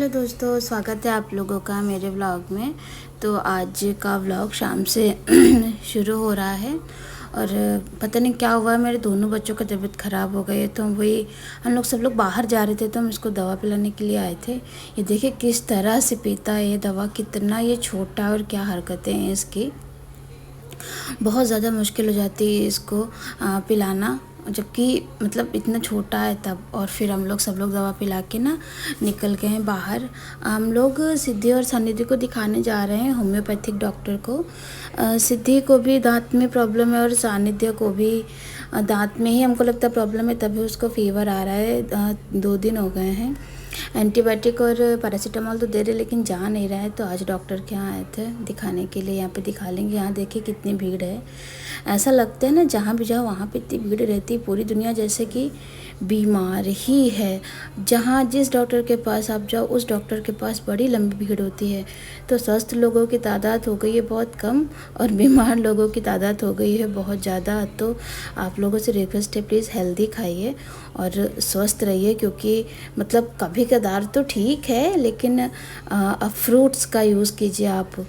Hello दोस्तों, स्वागत है आप लोगों का मेरे व्लॉग में। तो आज का व्लॉग शाम से शुरू हो रहा है और पता नहीं क्या हुआ, मेरे दोनों बच्चों का तबीयत ख़राब हो गई है। तो हम लोग सब लोग बाहर जा रहे थे, तो हम इसको दवा पिलाने के लिए आए थे। ये देखिए किस तरह से पीता है ये दवा, कितना ये छोटा और क्या हरकतें हैं इसकी। बहुत ज़्यादा मुश्किल हो जाती है इसको पिलाना, जबकि मतलब इतना छोटा है तब। और फिर हम लोग सब लोग दवा पिला के ना निकल गए हैं बाहर। हम लोग सिद्धि और सानिध्य को दिखाने जा रहे हैं होम्योपैथिक डॉक्टर को। सिद्धि को भी दांत में प्रॉब्लम है और सानिध्य को भी दांत में ही हमको लगता है प्रॉब्लम है, तभी उसको फीवर आ रहा है। 2 दिन हो गए हैं। एंटीबायोटिक और पैरासीटामोल तो दे रहे लेकिन जा नहीं रहा है। तो आज डॉक्टर के यहाँ आए थे दिखाने के लिए। यहाँ पे दिखा लेंगे। यहाँ देखिए कितनी भीड़ है। ऐसा लगता है ना जहाँ भी जाओ वहाँ पे इतनी भीड़ रहती है, पूरी दुनिया जैसे कि बीमार ही है। जहाँ जिस डॉक्टर के पास आप जाओ उस डॉक्टर के पास बड़ी लंबी भीड़ होती है। तो स्वस्थ लोगों की तादाद हो गई है बहुत कम और बीमार लोगों की तादाद हो गई है बहुत ज़्यादा। तो आप लोगों से रिक्वेस्ट है, प्लीज़ हेल्दी खाइए और स्वस्थ रहिए, क्योंकि मतलब कभी कदार तो ठीक है, लेकिन अब फ्रूट्स का यूज़ कीजिए आप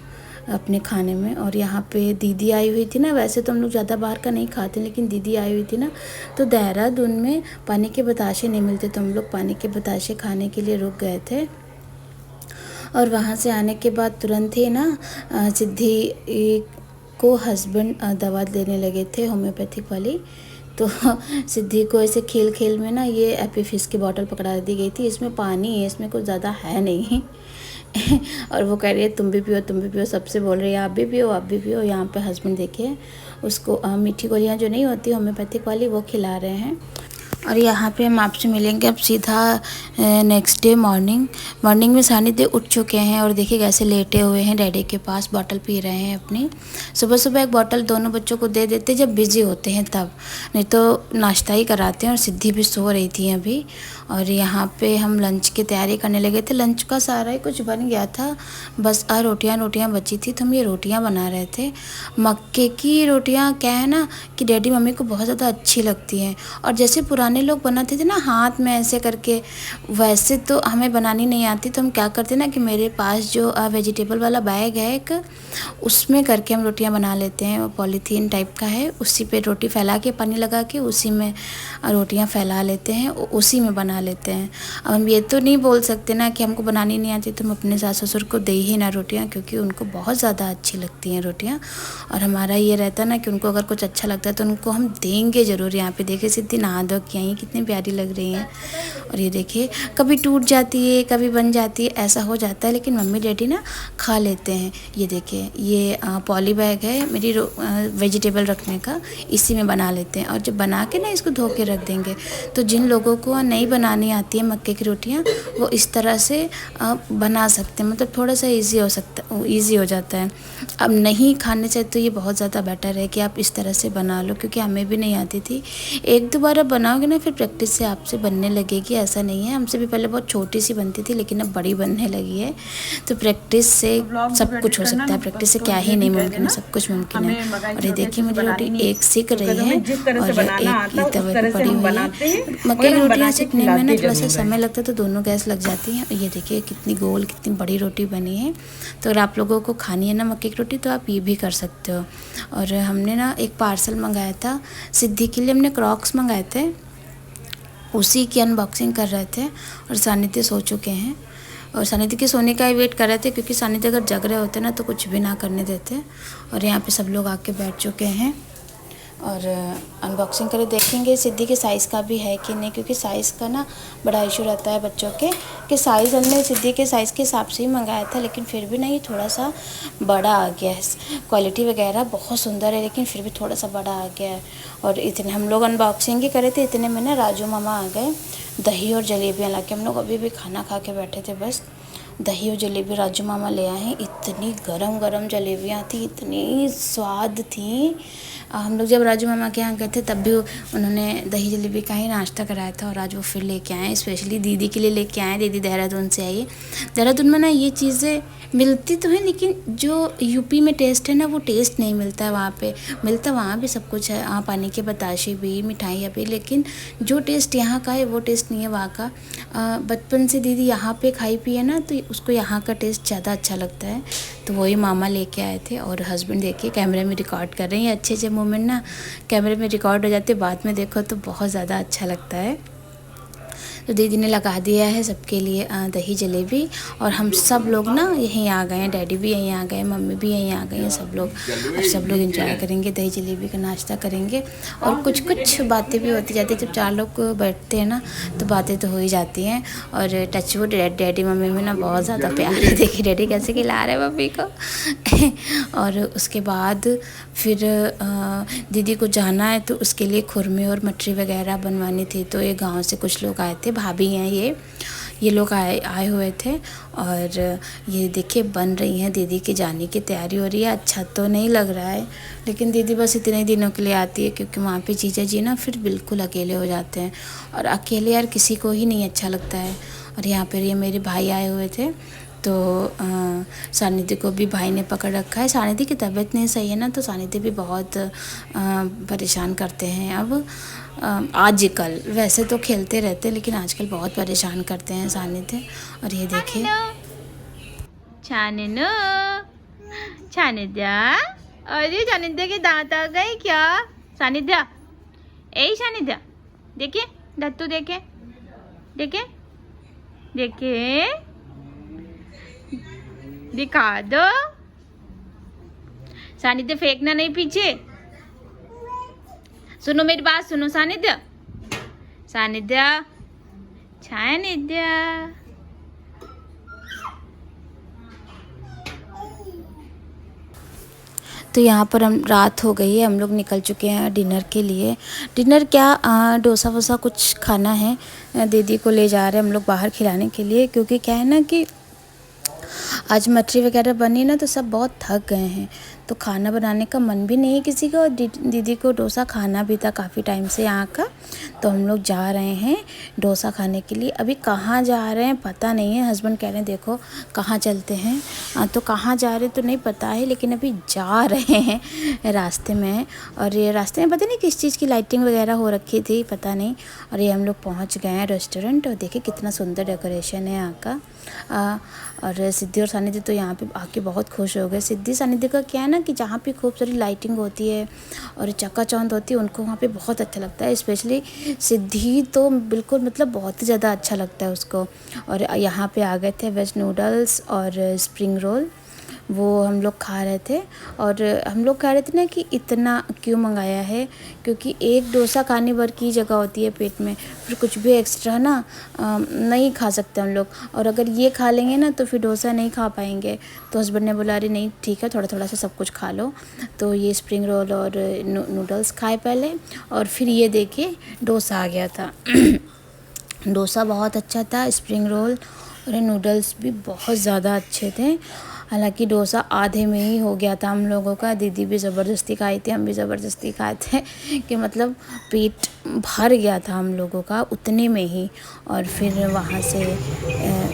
अपने खाने में। और यहाँ पे दीदी आई हुई थी ना, वैसे तो हम लोग ज़्यादा बाहर का नहीं खाते, लेकिन दीदी आई हुई थी ना, तो देहरादून में पानी के बताशे नहीं मिलते, तो हम लोग पानी के बताशे खाने के लिए रुक गए थे। और वहाँ से आने के बाद तुरंत ही ना सिद्धि को हस्बैंड दवा देने लगे थे होम्योपैथिक वाली। तो सिद्धि को ऐसे खेल खेल में ना ये एपीफिस की बोतल पकड़ा दी गई थी। इसमें पानी है, इसमें कुछ ज़्यादा है नहीं। और वो कह रही है तुम भी पियो, तुम भी पियो, सबसे बोल रही है आप भी पियो, आप भी पियो। यहाँ पे हस्बैंड देखिए उसको मीठी गोलियाँ जो नहीं होती होम्योपैथिक वाली वो खिला रहे हैं। और यहाँ पे हम आपसे मिलेंगे अब सीधा नेक्स्ट डे मॉर्निंग में। सानिध्य उठ चुके हैं और देखिए कैसे लेटे हुए हैं डैडी के पास, बॉटल पी रहे हैं अपनी। सुबह सुबह एक बॉटल दोनों बच्चों को दे देते जब बिज़ी होते हैं तब, नहीं तो नाश्ता ही कराते हैं। और सिद्धि भी सो रही थी अभी। और यहाँ पे हम लंच की तैयारी करने लगे थे। लंच का सारा ही कुछ बन गया था, बस रोटियाँ बची थी, तो हम ये रोटियाँ बना रहे थे। मक्के की रोटियाँ क्या है ना कि डैडी मम्मी को बहुत ज़्यादा अच्छी लगती हैं। और जैसे पुराने लोग बनाते थे ना हाथ में ऐसे करके, वैसे तो हमें बनानी नहीं आती। तो हम क्या करते ना कि मेरे पास जो वेजिटेबल वाला बैग है एक, उसमें करके हम रोटियां बना लेते हैं। वो पॉलीथीन टाइप का है, उसी पे रोटी फैला के पानी लगा के उसी में रोटियां फैला लेते हैं, उसी में बना लेते हैं। अब हम ये तो नहीं बोल सकते ना कि हमको बनानी नहीं आती तो हम अपने सास ससुर को दे ही ना रोटियाँ, क्योंकि उनको बहुत ज़्यादा अच्छी लगती हैं रोटियाँ। और हमारा ये रहता है ना कि उनको अगर कुछ अच्छा लगता है तो उनको हम देंगे ज़रूर। यहाँ पे देखिए सिद्धि नहा धो के आई, कितनी प्यारी लग रही हैं। और ये देखिए कभी टूट जाती है कभी बन जाती है, ऐसा हो जाता है, लेकिन मम्मी डैडी ना खा लेते हैं। ये देखिए ये पॉली बैग है मेरी वेजिटेबल रखने का, इसी में बना लेते हैं। और जब बना के ना इसको धो के रख देंगे, तो जिन लोगों को नहीं बनानी आती है मक्के की रोटियाँ, वो इस तरह से बना सकते हैं। मतलब थोड़ा सा ईजी हो जाता है। अब नहीं खाने से तो ये बहुत ज़्यादा बेटर है कि आप इस तरह से बना लो, क्योंकि हमें भी नहीं आती थी। एक दो बार बनाओगे ना फिर प्रैक्टिस से आपसे बनने लगेगी, ऐसा नहीं है। हमसे भी पहले बहुत छोटी सी बनती थी, लेकिन अब बड़ी बनने लगी है। तो प्रैक्टिस से सब कुछ हो सकता है, प्रैक्टिस से क्या ही नहीं मुमकिन है, सब कुछ मुमकिन है। और ये देखिए मेरी रोटी एक सिक रही है और एक तवे पर पड़ी हुई है। मक्के की रोटियाँ सिकने में ना थोड़ा सा समय लगता है, तो दोनों गैस लग जाती हैं। और ये देखिए कितनी गोल कितनी बड़ी रोटी बनी है। तो अगर आप लोगों को खानी है ना मक्के की रोटी तो आप ये भी कर सकते हो। और हमने ना एक पार्सल मंगाया था सिद्धि के लिए, हमने क्रॉक्स मंगाए थे, उसी की अनबॉक्सिंग कर रहे थे। और सानिध्य सो चुके हैं और सानिध्य के सोने का ही वेट कर रहे थे, क्योंकि सानिध्य अगर जग रहे होते ना तो कुछ भी ना करने देते। और यहाँ पे सब लोग आके बैठ चुके हैं और अनबॉक्सिंग करके देखेंगे सिद्धि के साइज़ का भी है कि नहीं, क्योंकि साइज़ का ना बड़ा इशू रहता है बच्चों के कि साइज़ हमने सिद्धि के साइज़ के हिसाब से ही मंगाया था, लेकिन फिर भी नहीं थोड़ा सा बड़ा आ गया है। क्वालिटी वगैरह बहुत सुंदर है, लेकिन फिर भी थोड़ा सा बड़ा आ गया है। और इतने हम लोग अनबॉक्सिंग ही करे थे, इतने में ना राजू मामा आ गए दही और जलेबियाँ ला के। हम लोग अभी भी खाना खा के बैठे थे बस। दही और जलेबी राजू मामा ले आए हैं। इतनी गरम गरम जलेबियाँ थी, इतनी स्वाद थी। हम लोग जब राजू मामा के यहाँ गए थे तब भी उन्होंने दही जलेबी का ही नाश्ता कराया था, और आज वो फिर लेके आए, स्पेशली दीदी के लिए लेके आए। दीदी देहरादून से आई है। देहरादून में ना ये चीज़ें मिलती तो है, लेकिन जो यूपी में टेस्ट है ना वो टेस्ट नहीं मिलता है वहाँ पे। मिलता वहाँ भी सब कुछ है, पानी के बताशे भी, मिठाइयाँ भी, लेकिन जो टेस्ट यहाँ का है वो टेस्ट नहीं है वहाँ का। बचपन से दीदी यहाँ पे खाई पी है ना, तो उसको यहाँ का टेस्ट ज़्यादा अच्छा लगता है। तो वही मामा लेके आए थे, और हस्बैंड देखिए कैमरे में रिकॉर्ड कर रहे हैं। अच्छे अच्छे मोमेंट ना कैमरे में रिकॉर्ड हो जाते, बाद में देखो तो बहुत ज़्यादा अच्छा लगता है। तो दीदी ने लगा दिया है सबके लिए दही जलेबी, और हम सब लोग ना यहीं आ गए हैं। डैडी भी यहीं आ गए, मम्मी भी यहीं आ गई हैं, सब लोग। और सब लोग एंजॉय करेंगे, दही जलेबी का नाश्ता करेंगे, और कुछ कुछ बातें भी होती जाती है। जब 4 लोग बैठते हैं ना तो बातें तो हो ही जाती हैं। और टच वुड डैडी मम्मी में ना बहुत ज़्यादा प्यार है। देखिए डैडी कैसे खिला रहे हैं मम्मी को। और उसके बाद फिर दीदी को जाना है, तो उसके लिए खुरमे और मटरी वगैरह बनवानी थी। तो ये गांव से कुछ लोग आए थे, भाभी हैं ये लोग आए हुए थे। और ये देखिए बन रही हैं, दीदी के जाने की तैयारी हो रही है। अच्छा तो नहीं लग रहा है, लेकिन दीदी बस इतने ही दिनों के लिए आती है, क्योंकि वहाँ पे जीजा जी ना फिर बिल्कुल अकेले हो जाते हैं, और अकेले यार किसी को ही नहीं अच्छा लगता है। और यहाँ पर ये मेरे भाई आए हुए थे, तो सानिध्य को भी भाई ने पकड़ रखा है। सानिध्य की तबीयत नहीं सही है ना, तो सानिध्य भी बहुत परेशान करते हैं अब आजकल। वैसे तो खेलते रहते, लेकिन आजकल बहुत परेशान करते हैं सानिध्य। और ये देखिए छाननो छानिध्या, अरे छानिध्या के दांत आ गए क्या? सानिध्या, ए सानिध्या, देखिए दत्तू, देखे देखे देखे, दिखा दो। सानिध्य फेंकना नहीं पीछे। सुनो मेरी बात, सुनो सानिध्य, सानिध्य, छानिध्य। तो यहाँ पर हम रात हो गई है, हम लोग निकल चुके हैं डिनर के लिए। डिनर क्या, डोसा वोसा कुछ खाना है। दीदी को ले जा रहे हैं हम लोग बाहर खिलाने के लिए, क्योंकि क्या है ना कि आज मटरी वगैरह बनी ना, तो सब बहुत थक गए हैं, तो खाना बनाने का मन भी नहीं है किसी का। और दीदी को डोसा खाना भी था काफ़ी टाइम से यहाँ का, तो हम लोग जा रहे हैं डोसा खाने के लिए। अभी कहाँ जा रहे हैं पता नहीं है, हस्बैंड कह रहे हैं देखो कहाँ चलते हैं, तो कहाँ जा रहे तो नहीं पता है, लेकिन अभी जा रहे हैं रास्ते में। और ये रास्ते में पता नहीं किस चीज़ की लाइटिंग वगैरह हो रखी थी, पता नहीं। और ये हम लोग पहुँच गए हैं रेस्टोरेंट, और देखिए कितना सुंदर डेकोरेशन है यहाँ का। और सिद्धि और सानिध्य तो यहाँ पे आके बहुत खुश हो गए। सिद्धि सानिध्य का क्या है ना कि जहाँ पे खूब सारी लाइटिंग होती है और चकाचौंध होती है, उनको वहाँ पे बहुत अच्छा लगता है। स्पेशली सिद्धि तो बिल्कुल मतलब बहुत ही ज़्यादा अच्छा लगता है उसको। और यहाँ पे आ गए थे वेज नूडल्स और स्प्रिंग रोल, वो हम लोग खा रहे थे। और हम लोग कह रहे थे ना कि इतना क्यों मंगाया है, क्योंकि एक डोसा खाने भर की जगह होती है पेट में, फिर कुछ भी एक्स्ट्रा ना नहीं खा सकते हम लोग। और अगर ये खा लेंगे ना तो फिर डोसा नहीं खा पाएंगे। तो हस्बैंड ने बोला अरे नहीं ठीक है, थोड़ा थोड़ा सा सब कुछ खा लो। तो ये स्प्रिंग रोल और नूडल्स खाए पहले, और फिर ये देखिए डोसा आ गया था। डोसा बहुत अच्छा था, स्प्रिंग रोल और नूडल्स भी बहुत ज़्यादा अच्छे थे। हालांकि डोसा आधे में ही हो गया था हम लोगों का, दीदी भी ज़बरदस्ती खाई थी, हम भी ज़बरदस्ती खाए थे कि मतलब पेट भर गया था हम लोगों का उतने में ही। और फिर वहाँ से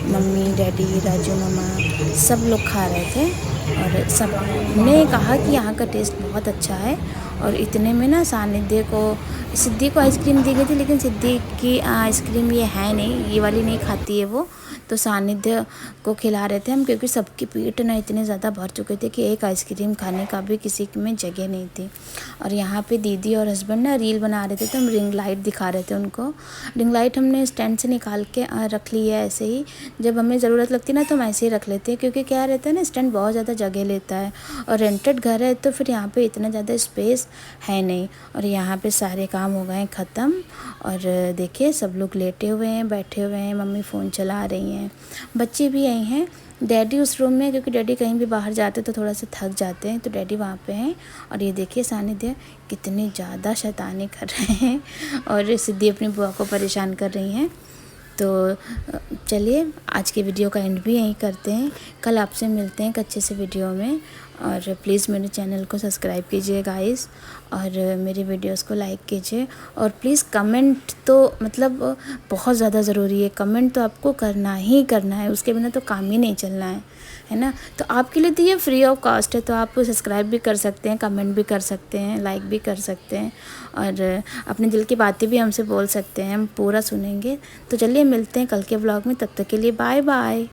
मम्मी डैडी राजू मामा सब लोग खा रहे थे, और सब ने कहा कि यहाँ का टेस्ट बहुत अच्छा है। और इतने में ना सिद्धि को आइसक्रीम दी गई थी, लेकिन सिद्धि की आइसक्रीम ये है नहीं, ये वाली नहीं खाती है वो। तो सानिध्य को खिला रहे थे हम, क्योंकि सबके पेट ना इतने ज़्यादा भर चुके थे कि एक आइसक्रीम खाने का भी किसी में जगह नहीं थी। और यहाँ पे दीदी और हस्बैंड ना रील बना रहे थे, तो हम रिंग लाइट दिखा रहे थे उनको। रिंग लाइट हमने स्टैंड से निकाल के रख ली है ऐसे ही, जब हमें ज़रूरत लगती है ना तो हम ऐसे ही रख लेते हैं, क्योंकि क्या रहता है ना स्टैंड बहुत ज़्यादा जगह लेता है, और रेंटेड घर है तो फिर यहाँ पर इतना ज़्यादा स्पेस है नहीं। और यहाँ पे सारे काम हो गए हैं ख़त्म। और देखिए सब लोग लेटे हुए हैं, बैठे हुए हैं, मम्मी फ़ोन चला रही हैं, बच्चे भी आई हैं। डैडी उस रूम में, क्योंकि डैडी कहीं भी बाहर जाते तो थोड़ा सा थक जाते हैं, तो डैडी वहाँ पे हैं। और ये देखिए सानिध्य कितनी ज़्यादा शैतानी कर रहे हैं, और सिद्धि अपनी बुआ को परेशान कर रही हैं। तो चलिए आज की वीडियो का एंड भी यहीं करते हैं। कल आपसे मिलते हैं एक अच्छे से वीडियो में, और प्लीज़ मेरे चैनल को सब्सक्राइब कीजिए गाइस, और मेरी वीडियोस को लाइक कीजिए, और प्लीज़ कमेंट तो मतलब बहुत ज़्यादा ज़रूरी है। कमेंट तो आपको करना ही करना है, उसके बिना तो काम ही नहीं चलना है ना। तो आपके लिए तो ये फ्री ऑफ कॉस्ट है, तो आप सब्सक्राइब भी कर सकते हैं, कमेंट भी कर सकते हैं, लाइक भी कर सकते हैं, और अपने दिल की बातें भी हमसे बोल सकते हैं, हम पूरा सुनेंगे। तो चलिए मिलते हैं कल के व्लॉग में, तब तक के लिए बाय बाय।